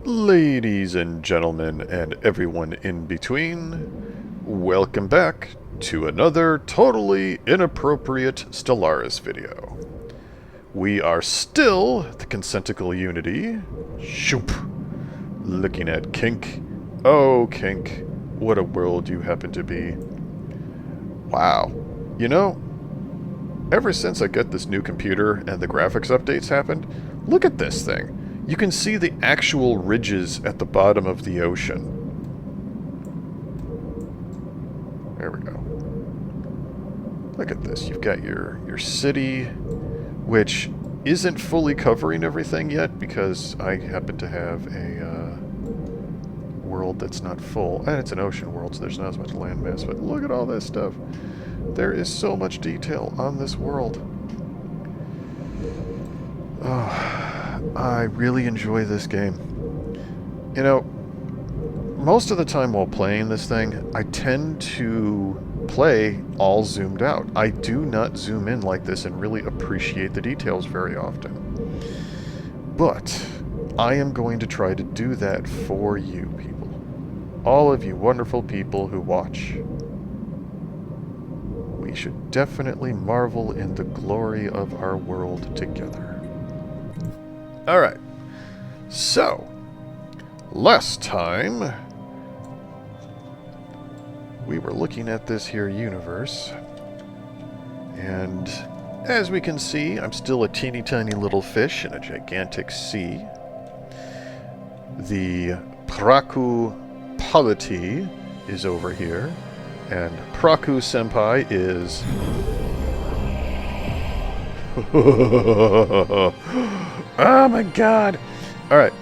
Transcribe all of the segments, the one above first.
Ladies and gentlemen, and everyone in between, welcome back to another totally inappropriate Stellaris video. We are still the Consentical Unity. Shoop. Looking at Kink. Oh, Kink. What a world you happen to be. Wow. You know, ever since I got this new computer and the graphics updates happened, look at this thing. You can see the actual ridges at the bottom of the ocean. There we go. Look at this. You've got your city, which isn't fully covering everything yet because I happen to have a world that's not full. And it's an ocean world, so there's not as much landmass. But look at all this stuff. There is so much detail on this world. Oh, I really enjoy this game. You know, most of the time while playing this thing, I tend to play all zoomed out. I do not zoom in like this and really appreciate the details very often. But I am going to try to do that for you people. All of you wonderful people who watch. We should definitely marvel in the glory of our world together. Alright, so, last time, we were looking at this here universe, and as we can see, I'm still a teeny tiny little fish in a gigantic sea. The Praku-polity is over here, and Praku-senpai is... Oh my god! Alright,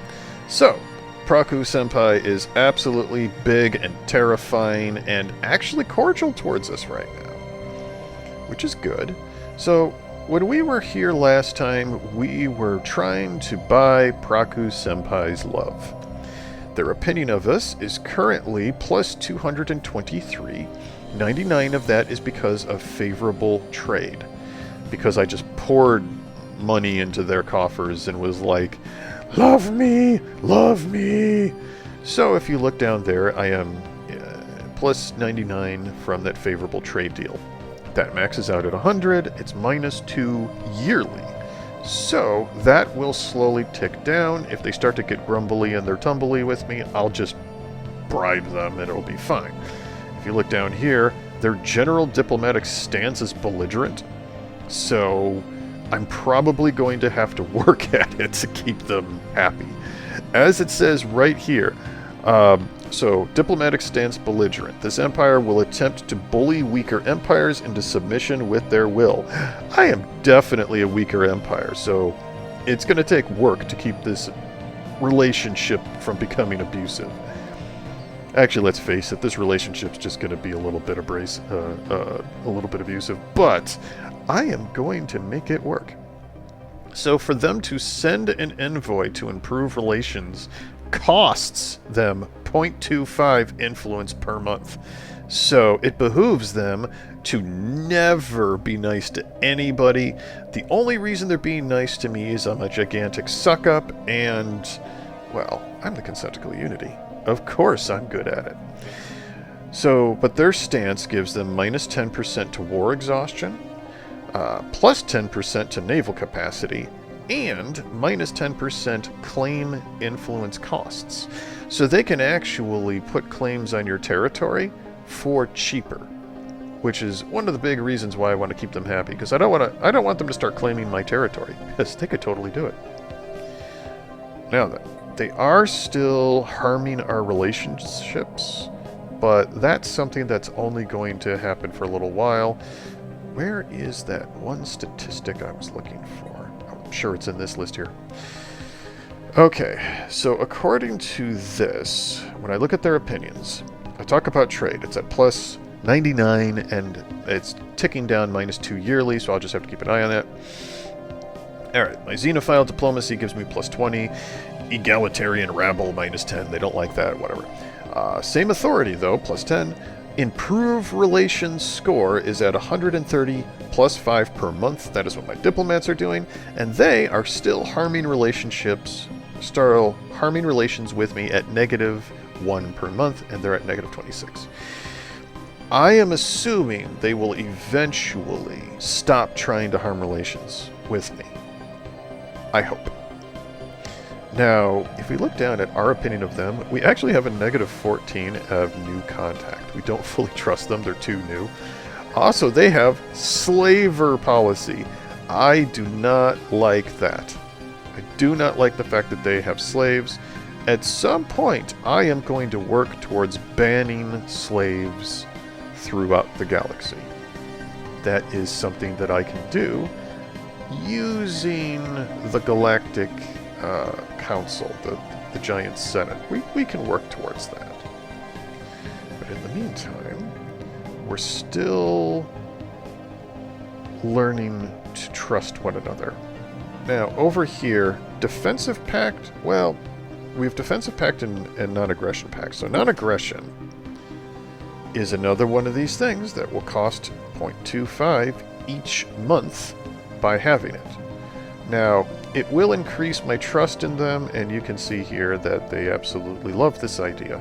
so, Praku-senpai is absolutely big and terrifying and actually cordial towards us right now, which is good. So, when we were here last time, we were trying to buy Praku-senpai's love. Their opinion of us is currently plus 223. 99 of that is because of favorable trade. Because I just poured money into their coffers and was like, love me, love me. So if you look down there, I am plus 99 from that favorable trade deal. That maxes out at 100. It's minus 2 yearly. So that will slowly tick down. If they start to get grumbly and they're tumbly with me, I'll just bribe them and it'll be fine. If you look down here, their general diplomatic stance is belligerent. So I'm probably going to have to work at it to keep them happy. As it says right here, so diplomatic stance belligerent. This empire will attempt to bully weaker empires into submission with their will. I am definitely a weaker empire, so it's going to take work to keep this relationship from becoming abusive. Actually, let's face it, this relationship's just going to be a little bit abusive, but I am going to make it work. So for them to send an envoy to improve relations costs them 0.25 influence per month. So it behooves them to never be nice to anybody. The only reason they're being nice to me is I'm a gigantic suck-up and, well, I'm the Consentical Unity. Of course I'm good at it. So, but their stance gives them minus 10% to war exhaustion, plus 10% to naval capacity, and minus 10% claim influence costs. So they can actually put claims on your territory for cheaper, which is one of the big reasons why I want to keep them happy, because I don't want them to start claiming my territory, because they could totally do it. Now then, they are still harming our relationships, but that's something that's only going to happen for a little while. Where is that one statistic I was looking for? I'm sure it's in this list here. Okay, so according to this, when I look at their opinions, I talk about trade. It's at plus 99, and it's ticking down minus 2 yearly, so I'll just have to keep an eye on that. Alright, my Xenophile diplomacy gives me plus 20. egalitarian rabble -10. They don't like that, whatever. Same authority, though, +10. Improve relations score is at 130, +5 per month. That is what my diplomats are doing. And they are still harming relations with me at -1 per month, and they're at -26. I am assuming they will eventually stop trying to harm relations with me. I hope. Now, if we look down at our opinion of them, we actually have a -14 of new contact. We don't fully trust them. They're too new. Also, they have slaver policy. I do not like that. I do not like the fact that they have slaves. At some point, I am going to work towards banning slaves throughout the galaxy. That is something that I can do using the Galactic Council, the Giant Senate. We can work towards that. But in the meantime, we're still learning to trust one another. Now, over here, Defensive Pact, well, we have Defensive Pact and Non-Aggression Pact. So Non-Aggression is another one of these things that will cost 0.25 each month by having it. Now, it will increase my trust in them, and you can see here that they absolutely love this idea.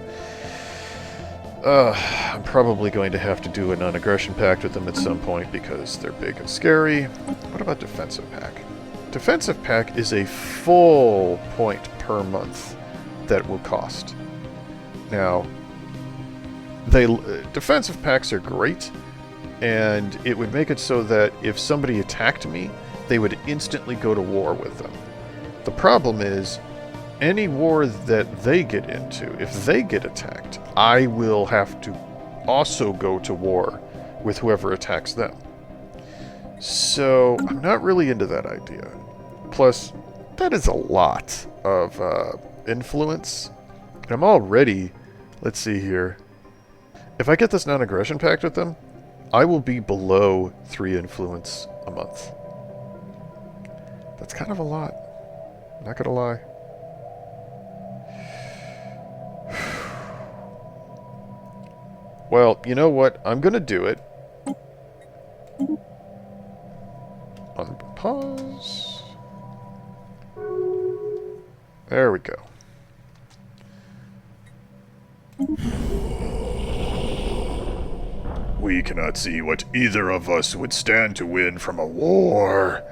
I'm probably going to have to do a non-aggression pact with them at some point because they're big and scary. What about Defensive Pact? Defensive Pact is a full point per month that will cost. Now, defensive pacts are great, and it would make it so that if somebody attacked me, they would instantly go to war with them. The problem is, any war that they get into, if they get attacked, I will have to also go to war with whoever attacks them. So, I'm not really into that idea. Plus, that is a lot of influence. And I'm already, let's see here, if I get this non-aggression pact with them, I will be below 3 influence a month. That's kind of a lot. Not gonna lie. Well, you know what? I'm gonna do it. Unpause. There we go. We cannot see what either of us would stand to win from a war.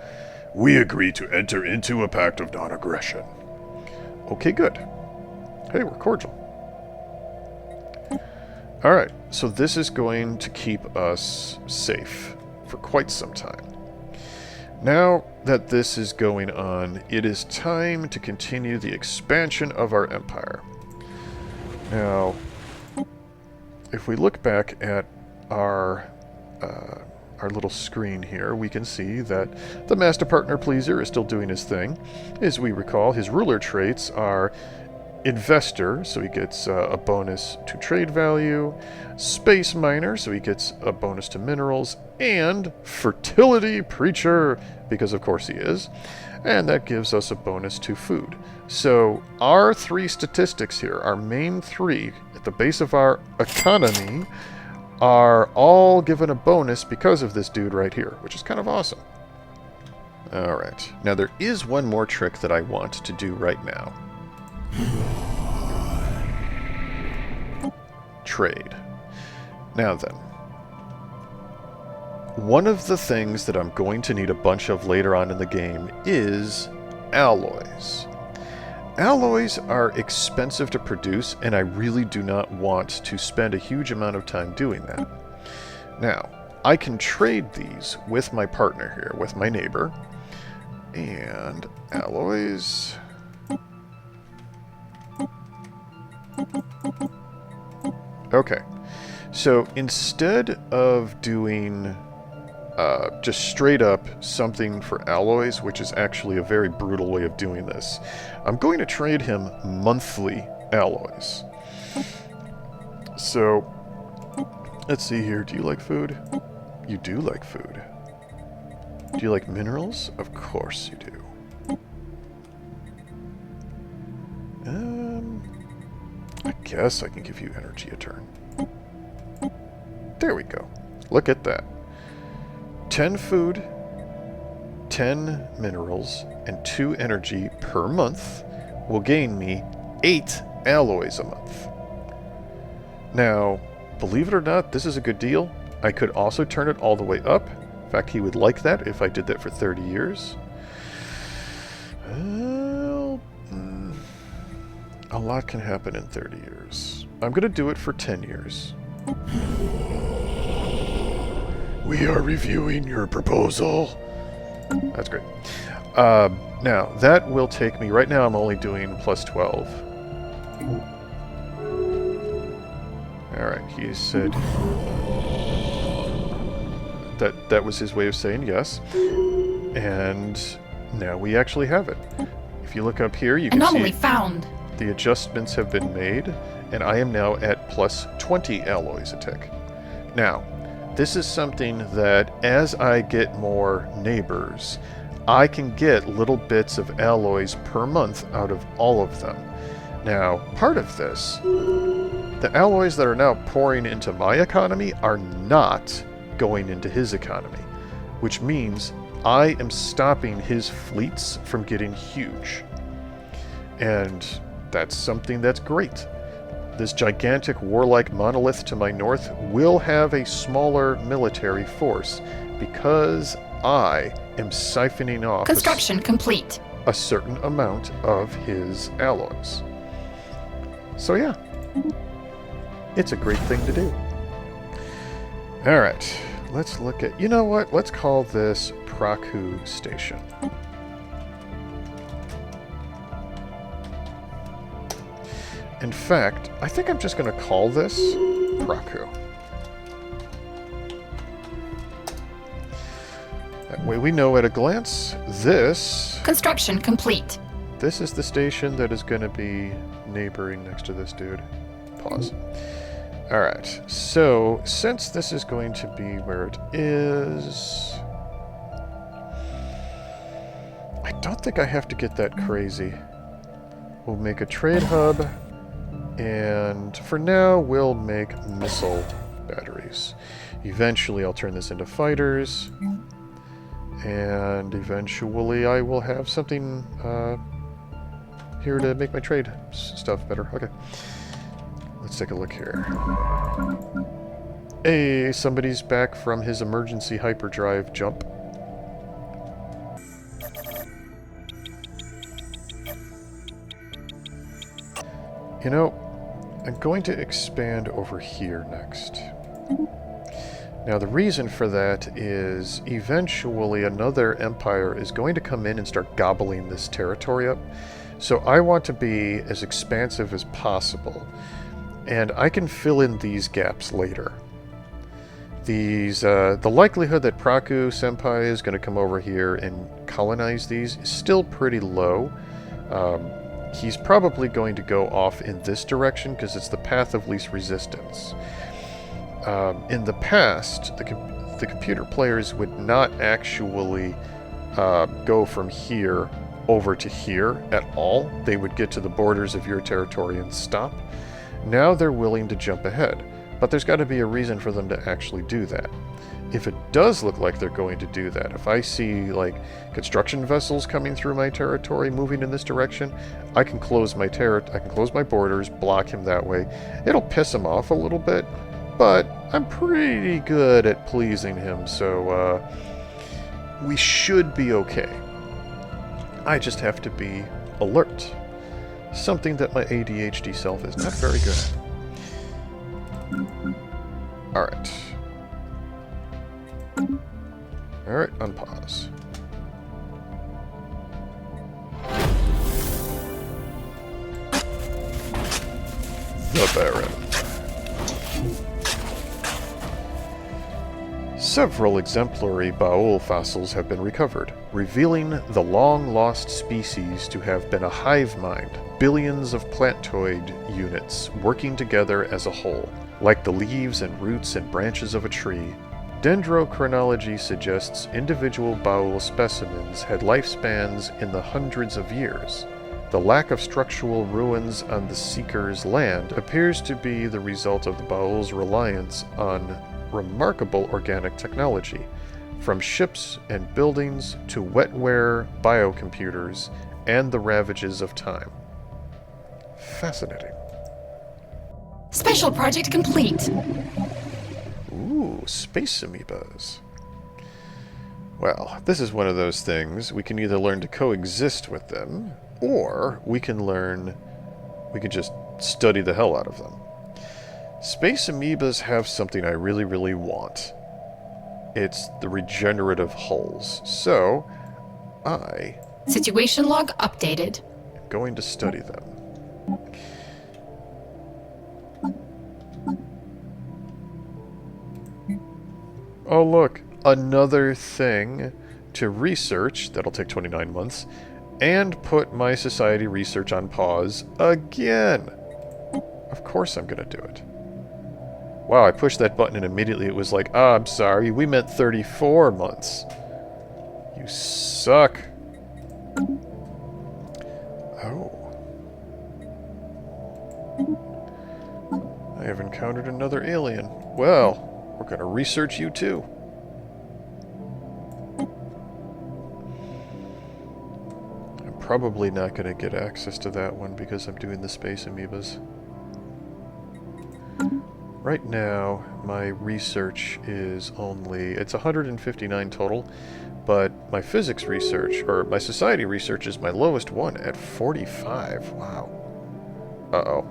We agree to enter into a pact of non-aggression. Okay, good. Hey, we're cordial. Alright, so this is going to keep us safe for quite some time. Now that this is going on, it is time to continue the expansion of our empire. Now, if we look back at our little screen here, we can see that the Master Partner Pleaser is still doing his thing. As we recall, his ruler traits are Investor, so he gets a bonus to trade value, Space Miner, so he gets a bonus to minerals, and Fertility Preacher, because of course he is, and that gives us a bonus to food. So our 3 statistics here, our main 3 at the base of our economy, are all given a bonus because of this dude right here, which is kind of awesome. Alright, now there is one more trick that I want to do right now. Trade. Now then, one of the things that I'm going to need a bunch of later on in the game is alloys. Alloys are expensive to produce, and I really do not want to spend a huge amount of time doing that. Now, I can trade these with my partner here, with my neighbor. And alloys. Okay. So instead of doing just straight up something for alloys, which is actually a very brutal way of doing this, I'm going to trade him monthly alloys. So, let's see here. Do you like food? You do like food. Do you like minerals? Of course you do. guess I can give you energy a turn. There we go. Look at that. 10 food, 10 minerals, and 2 energy per month will gain me 8 alloys a month. Now, believe it or not, this is a good deal. I could also turn it all the way up. In fact, he would like that if I did that for 30 years. Well, a lot can happen in 30 years. I'm going to do it for 10 years. We are reviewing your proposal. That's great. Now, that will take me... Right now, I'm only doing plus 12. Alright, he said... That was his way of saying yes. And now we actually have it. If you look up here, you can see found. The adjustments have been made, and I am now at plus 20 alloys a tick. Now, this is something that as I get more neighbors, I can get little bits of alloys per month out of all of them. Now, part of this, the alloys that are now pouring into my economy are not going into his economy, which means I am stopping his fleets from getting huge. And that's something that's great. This gigantic warlike monolith to my north will have a smaller military force because I am siphoning off construction complete. A certain amount of his alloys. So yeah, it's a great thing to do. Alright, let's look at... You know what? Let's call this Praku Station. In fact, I think I'm just going to call this Praku. That way we know at a glance, this... Construction complete. This is the station that is going to be neighboring next to this dude. Pause. Alright, so since this is going to be where it is... I don't think I have to get that crazy. We'll make a trade hub, and for now we'll make missile batteries. Eventually I'll turn this into fighters, and eventually I will have something here to make my trade stuff better. Okay. Let's take a look here. Hey, somebody's back from his emergency hyperdrive jump. You know, I'm going to expand over here next. Now, the reason for that is eventually another empire is going to come in and start gobbling this territory up. So I want to be as expansive as possible. And I can fill in these gaps later. The likelihood that Praku-senpai is going to come over here and colonize these is still pretty low. He's probably going to go off in this direction because it's the path of least resistance. In the past, the computer players would not actually go from here over to here at all. They would get to the borders of your territory and stop. Now they're willing to jump ahead, but there's got to be a reason for them to actually do that. If it does look like they're going to do that, if I see like construction vessels coming through my territory moving in this direction, I can close my borders, block him that way. It'll piss him off a little bit, but I'm pretty good at pleasing him, so we should be okay. I just have to be alert. Something that my ADHD self is not very good at. Alright. Alright, unpause. The Baron. Several exemplary Baul fossils have been recovered, revealing the long-lost species to have been a hive mind, billions of plantoid units working together as a whole, like the leaves and roots and branches of a tree. Dendrochronology suggests individual Baul specimens had lifespans in the hundreds of years. The lack of structural ruins on the Seeker's land appears to be the result of the Baul's reliance on remarkable organic technology, from ships and buildings to wetware, biocomputers, and the ravages of time. Fascinating. Special project complete. Ooh, space amoebas. Well, this is one of those things. We can either learn to coexist with them, or we can just study the hell out of them. Space amoebas have something I really, really want. It's the regenerative hulls. So, I Situation log updated. am going to study them. Oh look, another thing to research, that'll take 29 months, and put my society research on pause again. Of course I'm going to do it. Wow, I pushed that button and immediately it was like, I'm sorry, we meant 34 months. You suck. Oh. I have encountered another alien. Well, we're going to research you too. I'm probably not going to get access to that one because I'm doing the space amoebas. Right now, my research is only... It's 159 total, but my physics research, or my society research, is my lowest one at 45. Wow. Uh-oh.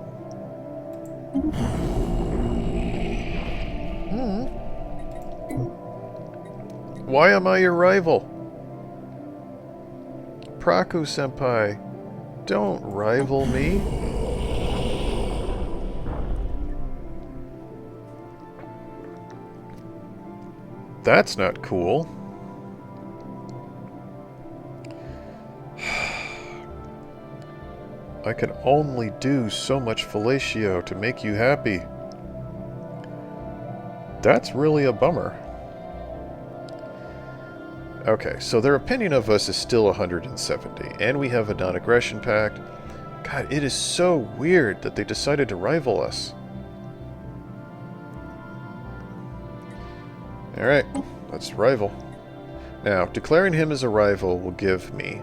Why am I your rival? Praku-senpai, don't rival me. That's not cool. I can only do so much fellatio to make you happy. That's really a bummer. Okay, so their opinion of us is still 170, and we have a non-aggression pact. God, it is so weird that they decided to rival us. Alright, let's rival. Now, declaring him as a rival will give me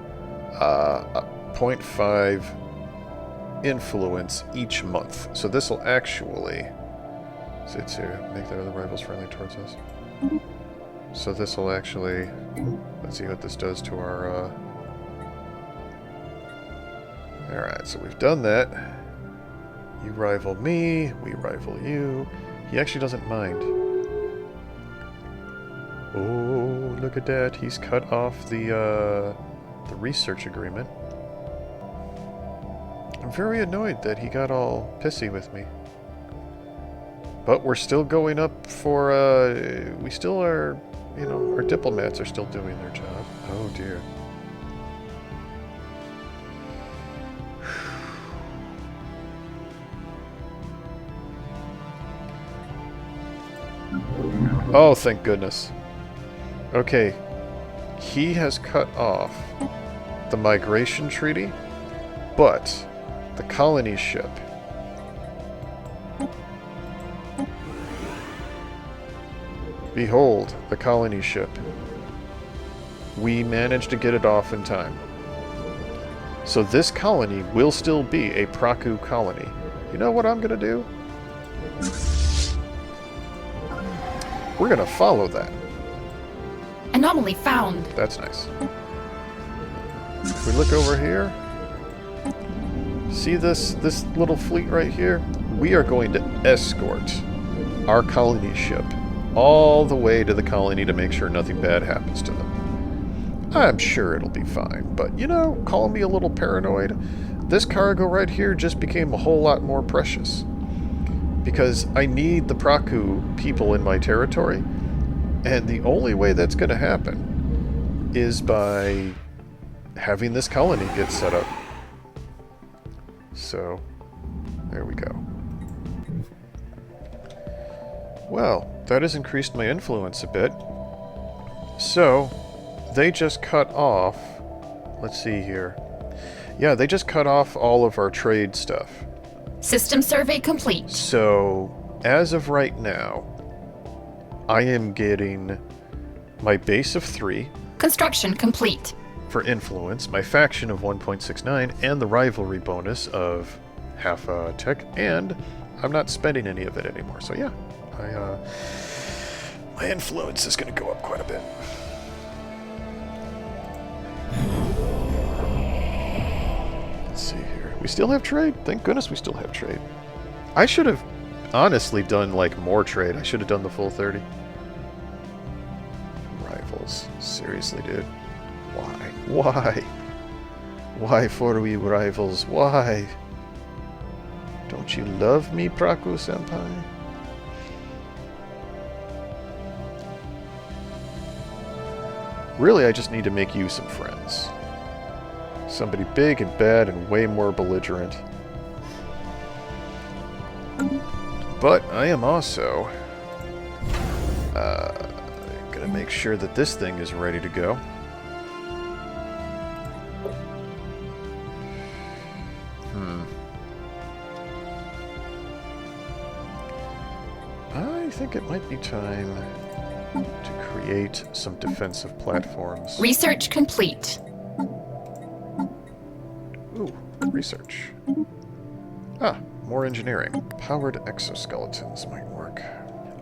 a 0.5 influence each month. So this will actually... to make the other rivals friendly towards us. So this will actually... Let's see what this does to our... Alright, so we've done that. You rival me, we rival you. He actually doesn't mind. Oh, look at that. He's cut off the research agreement. I'm very annoyed that he got all pissy with me. But we're still going up for, we still are, you know, our diplomats are still doing their job. Oh dear. Oh, thank goodness. Okay, he has cut off the migration treaty, but the colony ship. Behold, the colony ship. We managed to get it off in time. So this colony will still be a Praku colony. You know what I'm going to do? We're going to follow that. Anomaly found. That's nice. If we look over here, see this little fleet right here? We are going to escort our colony ship all the way to the colony to make sure nothing bad happens to them. I'm sure it'll be fine, but you know, call me a little paranoid. This cargo right here just became a whole lot more precious. Because I need the Praku people in my territory, and the only way that's going to happen is by having this colony get set up. So, there we go. Well, that has increased my influence a bit. So, they just cut off... Let's see here. Yeah, they just cut off all of our trade stuff. System survey complete. So, as of right now, I am getting my base of 3 Construction complete. for influence, my faction of 1.69, and the rivalry bonus of half a tick, and I'm not spending any of it anymore. So yeah, my influence is going to go up quite a bit. Let's see here. We still have trade. Thank goodness we still have trade. I should have honestly done like more trade. I should have done the full 30. Rivals. Seriously, dude. Why? Why? Why for we rivals? Why? Don't you love me, Praku-senpai? Really, I just need to make you some friends. Somebody big and bad and way more belligerent. But I am also gonna make sure that this thing is ready to go. I think it might be time to create some defensive platforms. Research complete. Ooh, research. Ah, more engineering. Powered exoskeletons might work.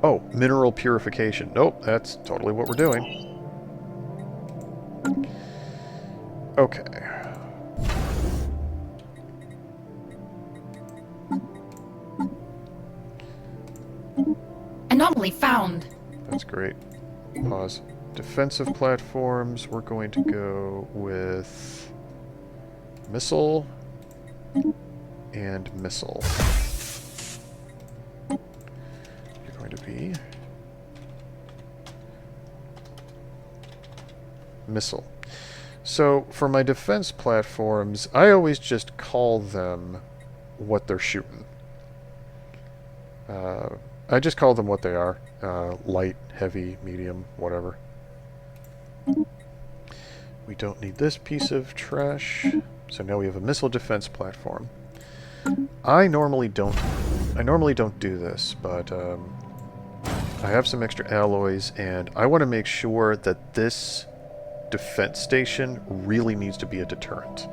Oh, mineral purification. Nope, that's totally what we're doing. Okay. Anomaly found. That's great. Pause. Defensive platforms, we're going to go with missile and missile. You're going to be missile. So for my defense platforms, I always just call them what they're shooting. I just call them what they are. Light, heavy, medium, whatever. We don't need this piece of trash. So now we have a missile defense platform. I normally don't do this, but I have some extra alloys, and I want to make sure that this defense station really needs to be a deterrent.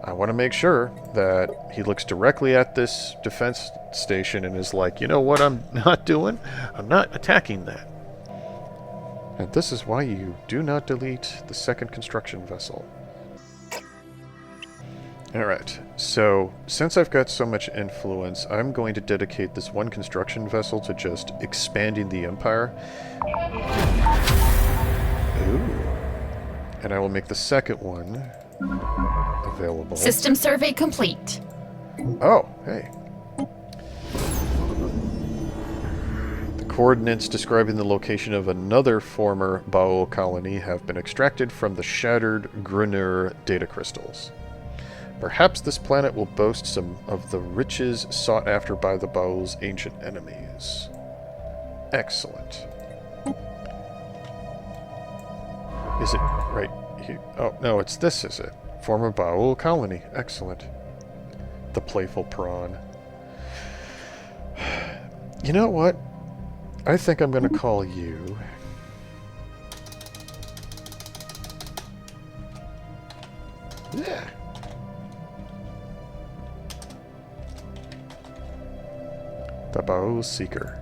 I want to make sure that he looks directly at this defense station and is like, you know what I'm not doing? I'm not attacking that. And this is why you do not delete the second construction vessel. Alright, so since I've got so much influence, I'm going to dedicate this one construction vessel to just expanding the Empire. Ooh. And I will make the second one available. System survey complete. Oh, hey. The coordinates describing the location of another former Baul colony have been extracted from the shattered Grunur data crystals. Perhaps this planet will boast some of the riches sought after by the Baul's ancient enemies. Excellent. Is it right here? Oh, no, it's this, is it? Former Baul colony. Excellent. The playful prawn. You know what? I think I'm going to call you... Yeah. The Baul Seeker.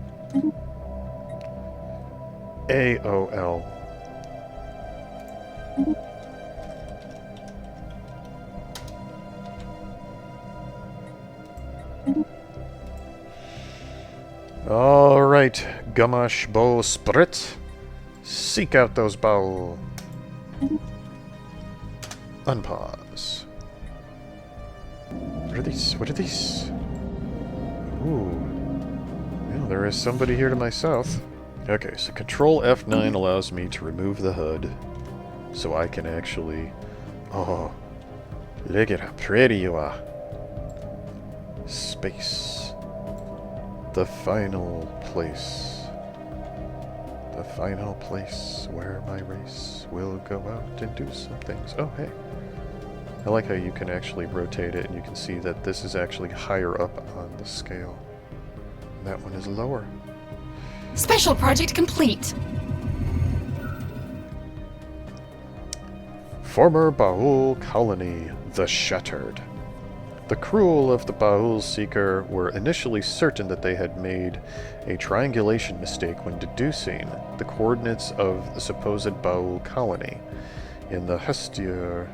AOL. Alright, Gamash Bo Sprit. Seek out those Baul. Unpause. What are these? What are these? Ooh. Well, there is somebody here to my south. Okay, so Control F9 allows me to remove the HUD. So I can actually... Oh, look at how pretty you are. Space. The final place. The final place where my race will go out and do some things. Oh, hey. I like how you can actually rotate it and you can see that this is actually higher up on the scale. And that one is lower. Special project complete. Former Baul colony, the Shattered. The crew of the Baul Seeker were initially certain that they had made a triangulation mistake when deducing the coordinates of the supposed Baul colony in the Hestimar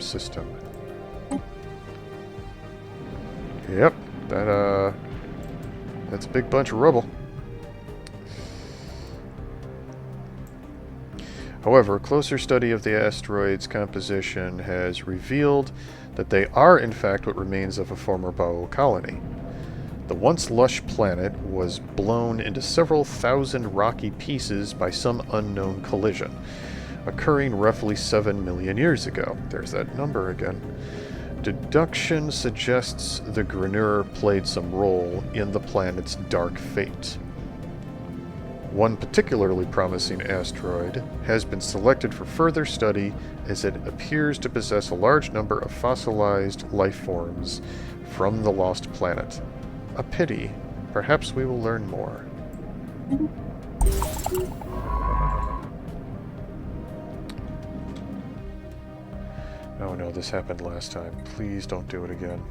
system. Yep, that's a big bunch of rubble. However, a closer study of the asteroid's composition has revealed that they are in fact what remains of a former Baul colony. The once lush planet was blown into several thousand rocky pieces by some unknown collision, occurring roughly 7 million years ago. There's that number again. Deduction suggests the Granur played some role in the planet's dark fate. One particularly promising asteroid has been selected for further study as it appears to possess a large number of fossilized life forms from the lost planet. A pity. Perhaps we will learn more. Oh no, this happened last time. Please don't do it again.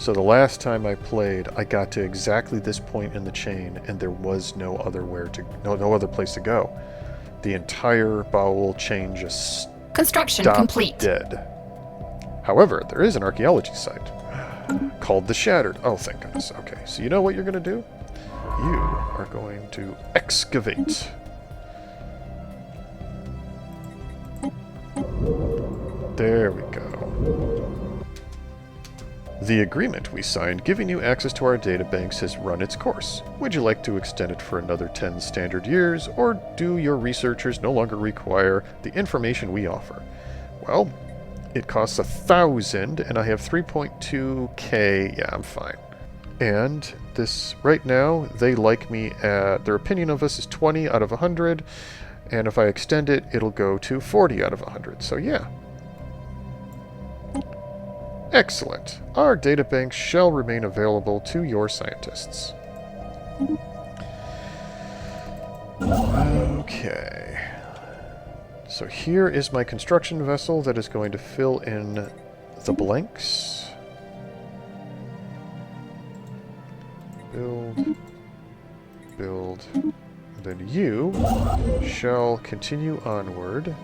So the last time I played, I got to exactly this point in the chain, and there was no other place to go. The entire Baul chain just Construction stopped complete. dead. However, there is an archaeology site called the Shattered. Oh, thank goodness. Okay, so you know what you're going to do? You are going to excavate. There we go. The agreement we signed giving you access to our databanks has run its course. Would you like to extend it for another 10 standard years, or do your researchers no longer require the information we offer? Well, it costs 1,000, and I have 3.2k. Yeah, I'm fine. And this, right now, they like me at, their opinion of us is 20 out of 100, and if I extend it, it'll go to 40 out of 100. So yeah. Excellent. Our databanks shall remain available to your scientists. Okay. So here is my construction vessel that is going to fill in the blanks. Build. Build. And then you shall continue onward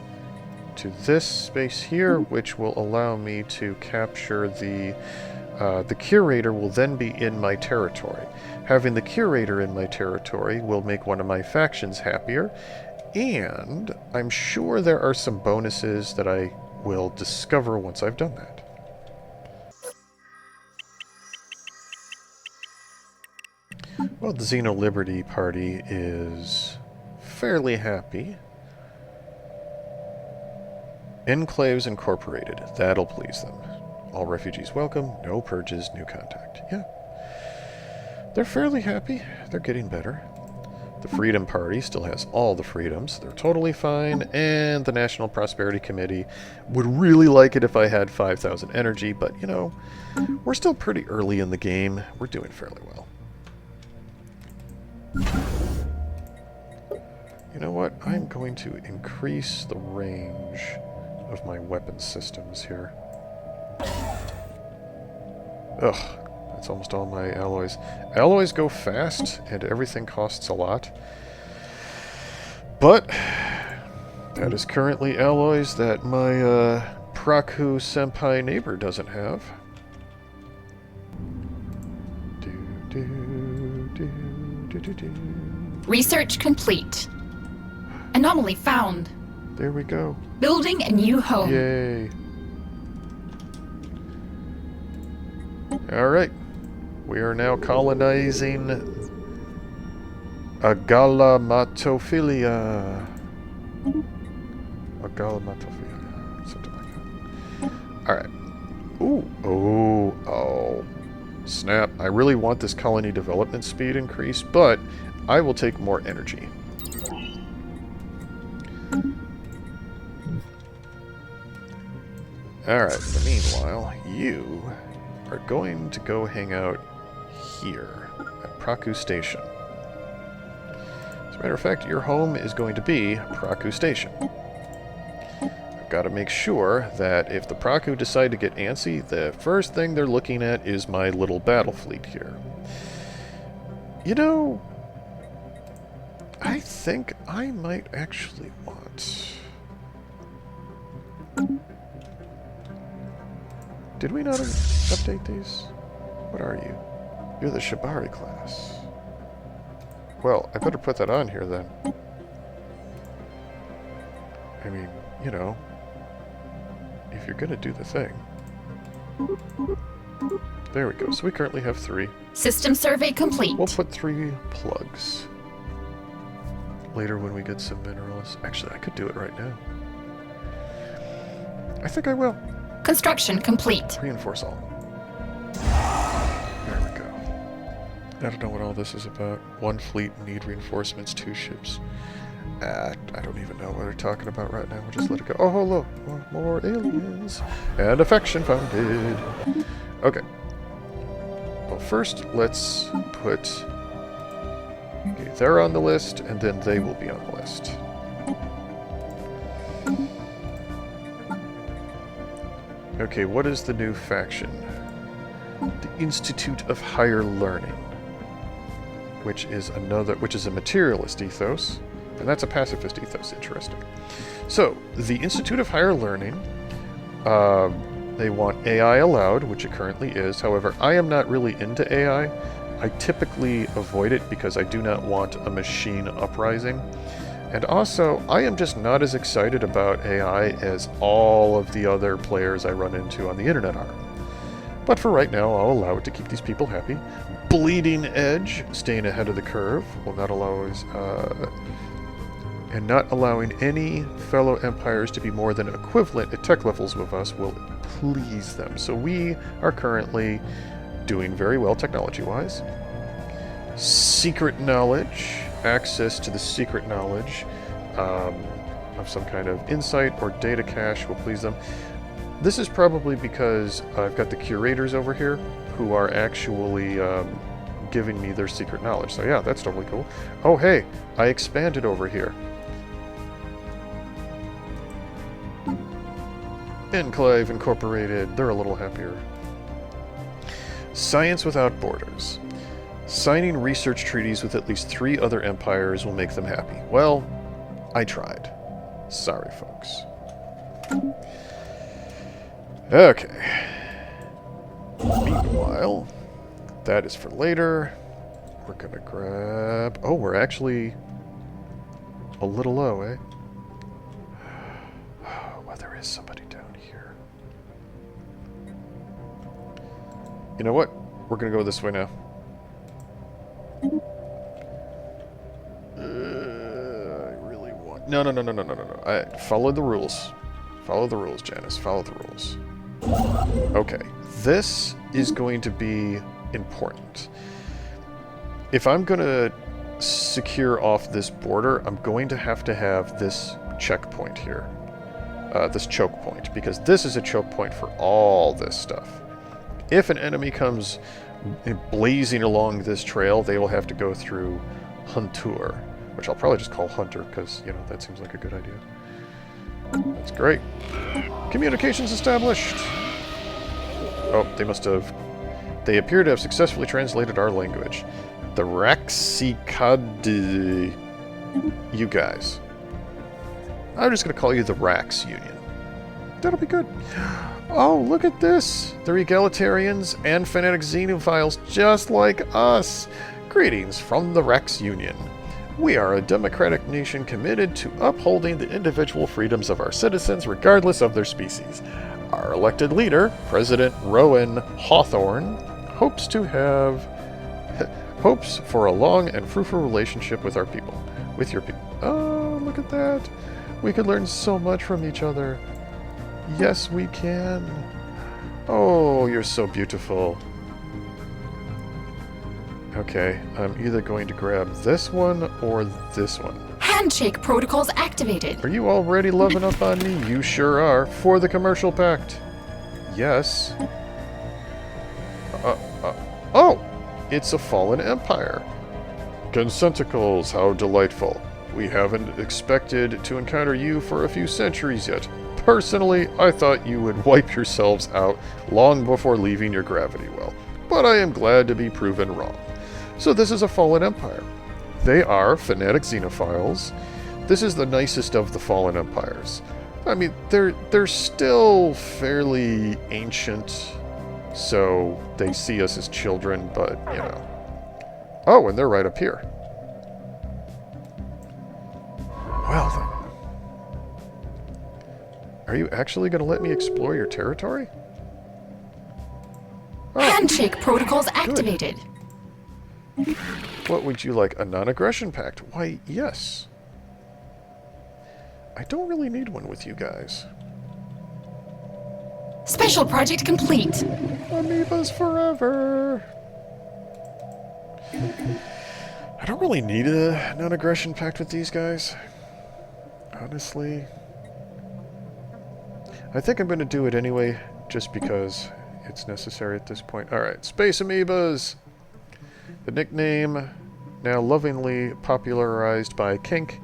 to this space here, which will allow me to capture the curator will then be in my territory. Having the curator in my territory will make one of my factions happier, and I'm sure there are some bonuses that I will discover once I've done that. Well, the Xeno Liberty Party is fairly happy. Enclaves Incorporated. That'll please them. All refugees welcome. No purges. New contact. Yeah. They're fairly happy. They're getting better. The Freedom Party still has all the freedoms. They're totally fine. And the National Prosperity Committee would really like it if I had 5,000 energy, but, you know, we're still pretty early in the game. We're doing fairly well. You know what? I'm going to increase the range of my weapon systems here. Ugh, that's almost all my alloys. Alloys go fast, and everything costs a lot. But that is currently alloys that my Praku-senpai neighbor doesn't have. Research complete. Anomaly found. There we go. Building a new home. Yay. Alright. We are now colonizing Agalamatophilia. Agalamatophilia. Something like that. Alright. Ooh. Oh. Snap. I really want this colony development speed increase, but I will take more energy. Alright, in the meanwhile, you are going to go hang out here at Praku Station. As a matter of fact, your home is going to be Praku Station. I've got to make sure that if the Praku decide to get antsy, the first thing they're looking at is my little battle fleet here. You know, I think I might actually want... Did we not update these? What are you? You're the Shibari class. Well, I better put that on here then. I mean, you know, if you're gonna do the thing. There we go. So we currently have 3. System survey complete. We'll put 3 plugs. Later when we get some minerals. Actually, I could do it right now. I think I will. Construction complete. Reinforce all. There we go. I don't know what all this is about. 1 fleet, need reinforcements, 2 ships. I don't even know what they're talking about right now. We'll just let it go. Oh, look. More aliens. And affection founded. Okay. Well, first, let's put... Okay, they're on the list, and then they will be on the list. Okay, what is the new faction? The Institute of Higher Learning, which is a materialist ethos, and that's a pacifist ethos. Interesting. So, the Institute of Higher Learning, they want AI allowed, which it currently is. However, I am not really into AI. I typically avoid it because I do not want a machine uprising. And also, I am just not as excited about AI as all of the other players I run into on the internet are. But for right now, I'll allow it to keep these people happy. Bleeding Edge, staying ahead of the curve, will not allow us, and not allowing any fellow empires to be more than equivalent at tech levels with us will please them. So we are currently doing very well technology-wise. Secret knowledge. Access to the secret knowledge of some kind of insight or data cache will please them. This is probably because I've got the curators over here who are actually giving me their secret knowledge. So yeah, that's totally cool. Oh hey, I expanded over here. Enclave Incorporated, they're a little happier. Science Without Borders. Signing research treaties with at least 3 other empires will make them happy. Well, I tried. Sorry, folks. Okay. Meanwhile, that is for later. We're gonna grab... Oh, we're actually a little low, eh? Well, there is somebody down here. You know what? We're gonna go this way now. I really want... No. I follow the rules. Follow the rules, Janice. Follow the rules. Okay. This is going to be important. If I'm going to secure off this border, I'm going to have this checkpoint here. This choke point. Because this is a choke point for all this stuff. If an enemy comes blazing along this trail, they will have to go through Huntur, which I'll probably just call Hunter because, you know, that seems like a good idea. That's great. Communications established. Oh, they appear to have successfully translated our language. The Raxicad... You guys. I'm just going to call you the Rax Union. That'll be good. Oh, look at this! They're egalitarians and fanatic xenophiles just like us! Greetings from the Rex Union. We are a democratic nation committed to upholding the individual freedoms of our citizens regardless of their species. Our elected leader, President Rowan Hawthorne, hopes for a long and fruitful relationship with our people. With your people. Oh, look at that! We could learn so much from each other. Yes, we can. Oh, you're so beautiful. Okay, I'm either going to grab this one or this one. Handshake protocols activated. Are you already loving up on me? You sure are. For the commercial pact. Yes. Oh! It's a fallen empire. Consenticles, how delightful. We haven't expected to encounter you for a few centuries yet. Personally, I thought you would wipe yourselves out long before leaving your gravity well. But I am glad to be proven wrong. So this is a fallen empire. They are fanatic xenophiles. This is the nicest of the fallen empires. I mean, they're still fairly ancient, so they see us as children, but, you know. Oh, and they're right up here. Well, then. Are you actually going to let me explore your territory? Oh, Handshake protocols activated. what would you like? A non-aggression pact? Why, yes. I don't really need one with you guys. Special project complete. Amoebas forever. I don't really need a non-aggression pact with these guys. Honestly. I think I'm going to do it anyway, just because it's necessary at this point. Alright, Space Amoebas! The nickname, now lovingly popularized by Kink,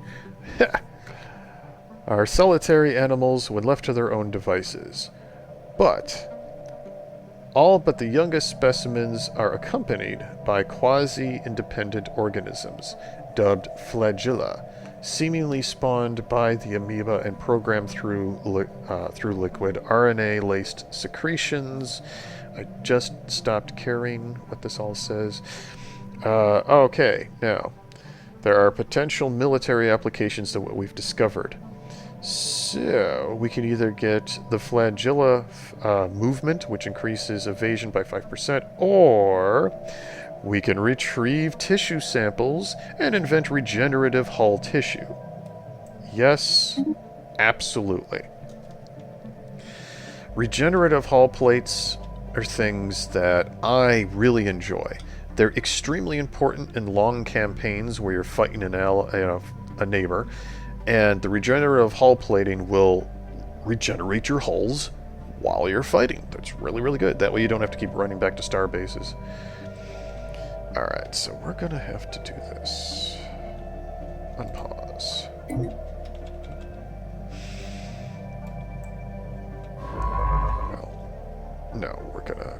are solitary animals when left to their own devices. But all but the youngest specimens are accompanied by quasi-independent organisms, dubbed flagella, seemingly spawned by the amoeba and programmed through liquid RNA-laced secretions. I just stopped caring what this all says. Okay, now, there are potential military applications to what we've discovered. So, we can either get the flagella movement, which increases evasion by 5%, or we can retrieve tissue samples and invent regenerative hull tissue. Yes, absolutely. Regenerative hull plates are things that I really enjoy. They're extremely important in long campaigns where you're fighting a neighbor, and the regenerative hull plating will regenerate your hulls while you're fighting. That's really, really good. That way you don't have to keep running back to star bases. Alright, so we're gonna have to do this. Unpause. Well, no, we're gonna...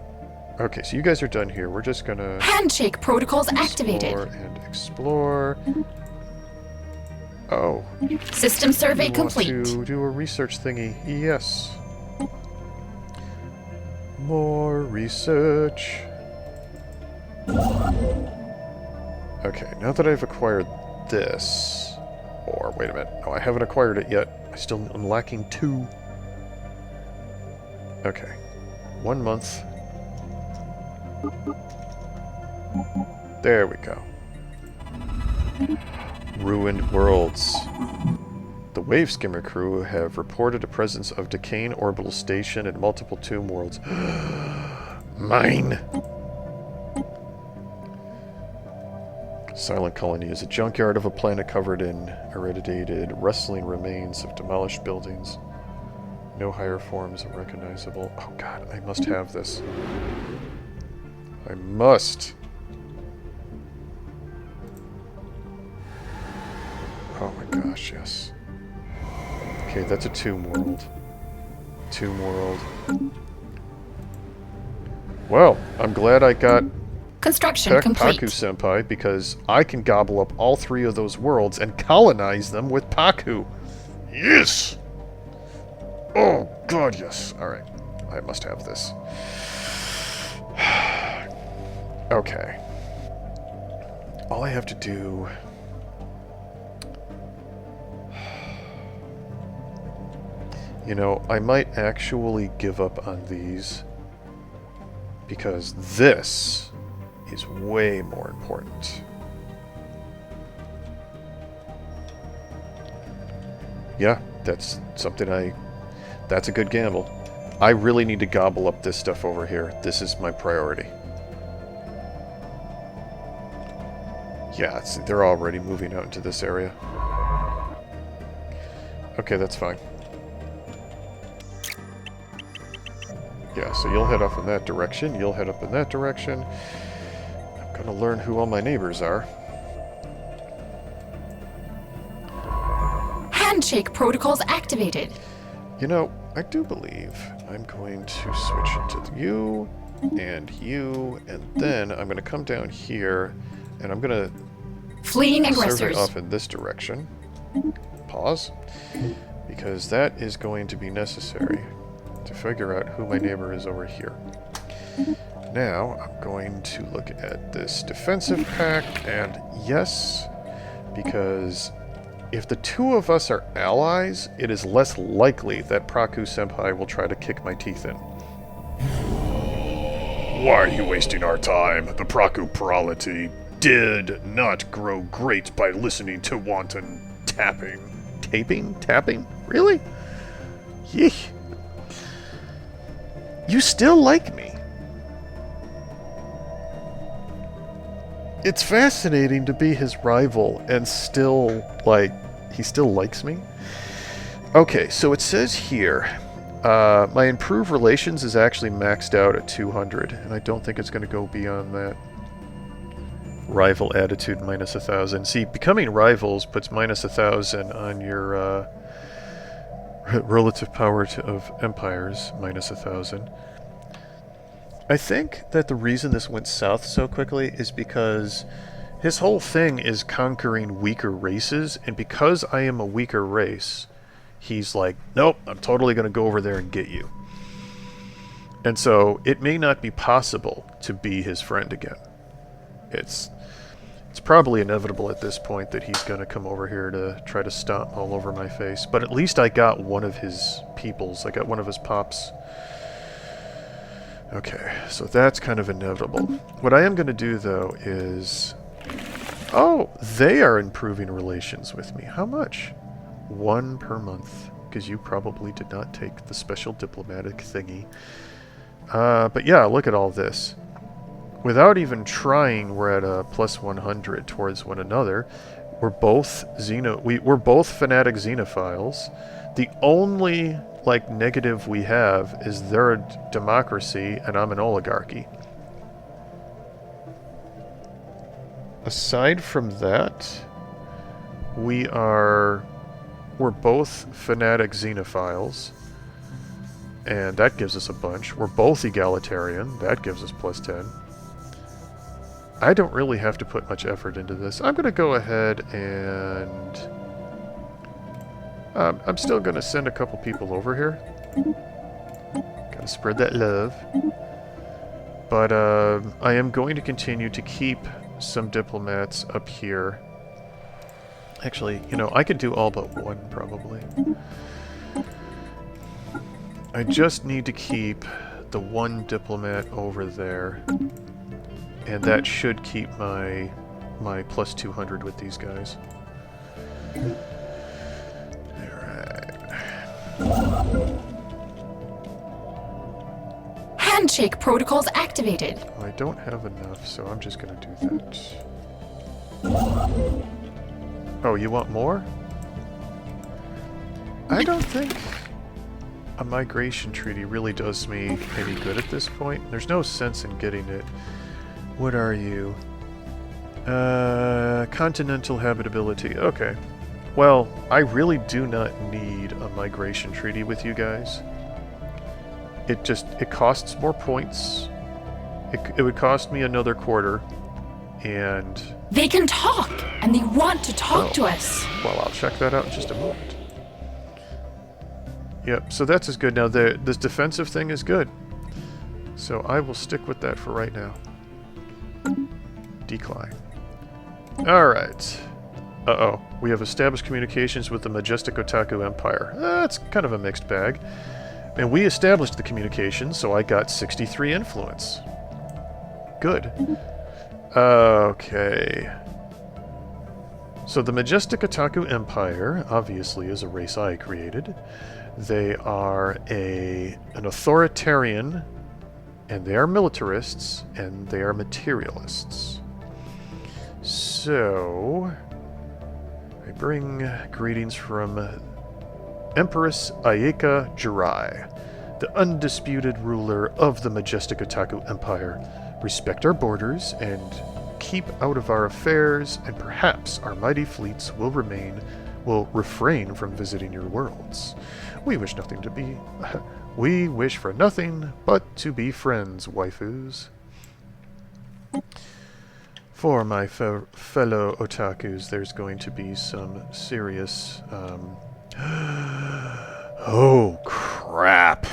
Okay, so you guys are done here. We're just gonna... Handshake protocols activated. Explore and explore. Oh. System survey You complete. want to do a research thingy. Yes. More research. Okay, now that I've acquired this... Or, wait a minute. No, I haven't acquired it yet. I still am lacking 2. Okay. 1 month. There we go. Ruined worlds. The Wave Skimmer crew have reported a presence of decaying orbital station and multiple tomb worlds. Mine! Silent Colony is a junkyard of a planet covered in irradiated, rustling remains of demolished buildings. No higher forms are recognizable. Oh god, I must have this. I must! Oh my gosh, yes. Okay, that's a tomb world. Tomb world. Well, I'm glad I got Construction complete. Praku-senpai, because I can gobble up all 3 of those worlds and colonize them with Praku. Yes! Oh, god, yes. Alright. I must have this. Okay. All I have to do... You know, I might actually give up on these, because this is way more important. Yeah, that's something that's a good gamble. I really need to gobble up this stuff over here. This is my priority. Yeah, they're already moving out into this area. Okay, that's fine. Yeah, so you'll head off in that direction. You'll head up in that direction. I'm gonna learn who all my neighbors are. Handshake protocols activated. You know, I do believe I'm going to switch into you, and then I'm gonna come down here, and I'm gonna Fleeing serve it aggressors. off in this direction. Pause. Because that is going to be necessary to figure out who my neighbor is over here. Now, I'm going to look at this defensive pact, and yes, because if the two of us are allies, it is less likely that Praku-senpai will try to kick my teeth in. Why are you wasting our time? The Praku-prolity did not grow great by listening to wanton tapping. Tapping? Really? Yeesh. You still like me. It's fascinating to be his rival and still, he still likes me. Okay, so it says here, my improved relations is actually maxed out at 200, and I don't think it's going to go beyond that. Rival attitude minus 1,000. See, becoming rivals puts minus 1,000 on your relative power of empires, minus 1,000. I think that the reason this went south so quickly is because his whole thing is conquering weaker races, and because I am a weaker race, he's like, nope, I'm totally going to go over there and get you. And so it may not be possible to be his friend again. It's probably inevitable at this point that he's going to come over here to try to stomp all over my face. But at least I got one of his peoples. I got one of his pops. Okay, so that's kind of inevitable. What I am going to do, though, is... Oh, they are improving relations with me. How much? 1 per month. Because you probably did not take the special diplomatic thingy. But yeah, look at all this. Without even trying, we're at a plus 100 towards one another. We're both we're both fanatic xenophiles. The only negative we have is they're a democracy and I'm an oligarchy. Aside from that, we're both fanatic xenophiles, and that gives us a bunch. We're both egalitarian, that gives us plus 10. I don't really have to put much effort into this. I'm going to go ahead and... I'm still going to send a couple people over here. Gotta spread that love. But I am going to continue to keep some diplomats up here. Actually, I could do all but one, probably. I just need to keep the one diplomat over there. And that should keep my plus 200 with these guys. Handshake protocols activated. Well, I don't have enough, so I'm just going to do that. Oh, you want more? I don't think a migration treaty really does me any good at this point. There's no sense in getting it. What are you? Continental habitability. Okay. Well, I really do not need a migration treaty with you guys. It costs more points. It would cost me another quarter, and... They can talk, and they want to talk to us. Well, I'll check that out in just a moment. Yep, so that's as good. Now, this defensive thing is good. So I will stick with that for right now. Decline. Alright. Uh-oh. We have established communications with the majestic Otaku Empire. That's kind of a mixed bag. And we established the communications, so I got 63 influence. Good. Okay. So the majestic Otaku Empire, obviously, is a race I created. They are an authoritarian, and they are militarists, and they are materialists. So, I bring greetings from Empress Ayeka Jirai. the undisputed ruler of the majestic Otaku Empire, respect our borders and keep out of our affairs, and perhaps our mighty fleets will refrain from visiting your worlds. We wish for nothing but to be friends, waifus. For my fellow otakus, there's going to be some serious... oh, crap.